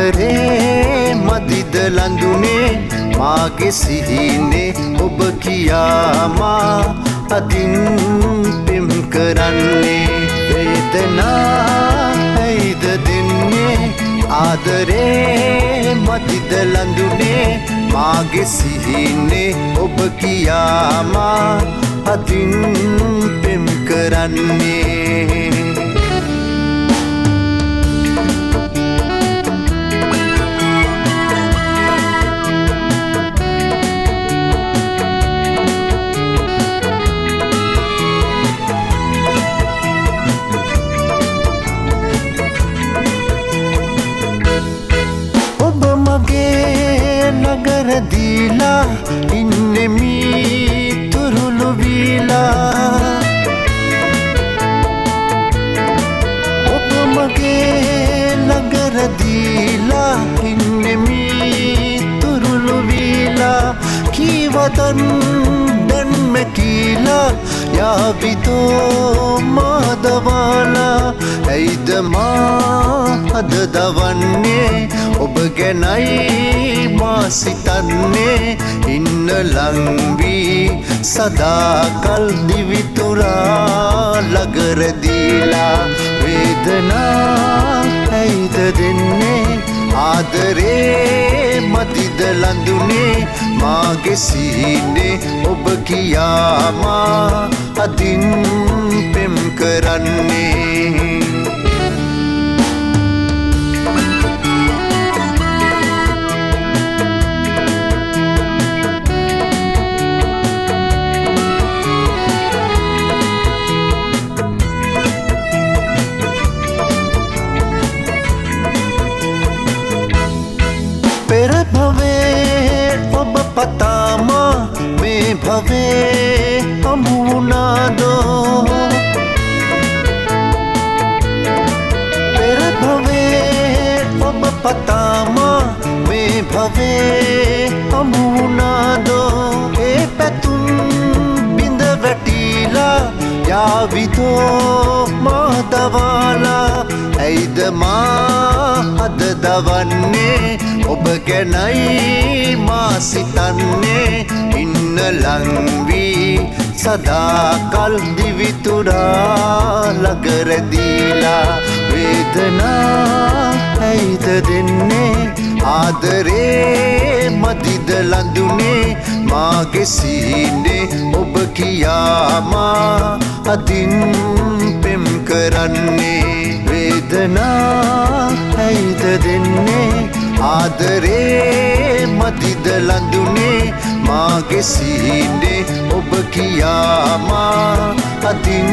ආදරේ මදිද ලඳුනේ මාගේ සිහිනේ ඔබ කියාමා අදින් පෙම් කරන්නේ වේදනා ඇයිද දෙන්නේ ආදරේ මදිද ලඳුනේ මාගේ සිහිනේ ඔබ කියාමා අදින් පෙම් කරන්නේ නගර දීලා ඉන්නෙමි තුරුළු වීලා ඔබ මගේ නගර දීලා ඉන්නෙමි තුරුළු වීලා කීවතන් දැන්ම කීලා යාවිතෝ මාදවාලා ඇයිද මා අද දවන්නේ ඔබ ගැනයි මා සිතන්නේ ඉන්න ලංවී සදාකල් දිවිතුරා ලගර දීලා වේදනා ඇයිද දෙන්නේ ආදරේ මදිද ලඳුනේ මාගේ සිහිනේ ඔබ කියාමා අදින් පෙම් කරන්නේ පෙර භවේ ඔබ පතාමා මේ භවේ හමු වුණාදෝ පෙර භවේ ඔබ පතාමා මේ භවේ හමු වුණාදෝ ඒ පැතුම් බිඳ වැටිලා යාවිතෝ මා දවාලා ඇයිද මා අද දවන්නේ ඔබ ගැනයි මා සිතන්නේ ඉන්න ලංවී සදාකල් දිවිතුරා ලගර දීලා වේදනා ඇයිද දෙන්නේ ආදරේ මදිද ලඳුනේ මාගේ සිහිනේ ඔබ කියාමා අදින් පෙම් කරන්නේ වේදනා ඇයිද දෙන්නේ ආදරේ මදිද ලඳුනේ මාගේ සිහිනේ ඔබ කියාමා අදින්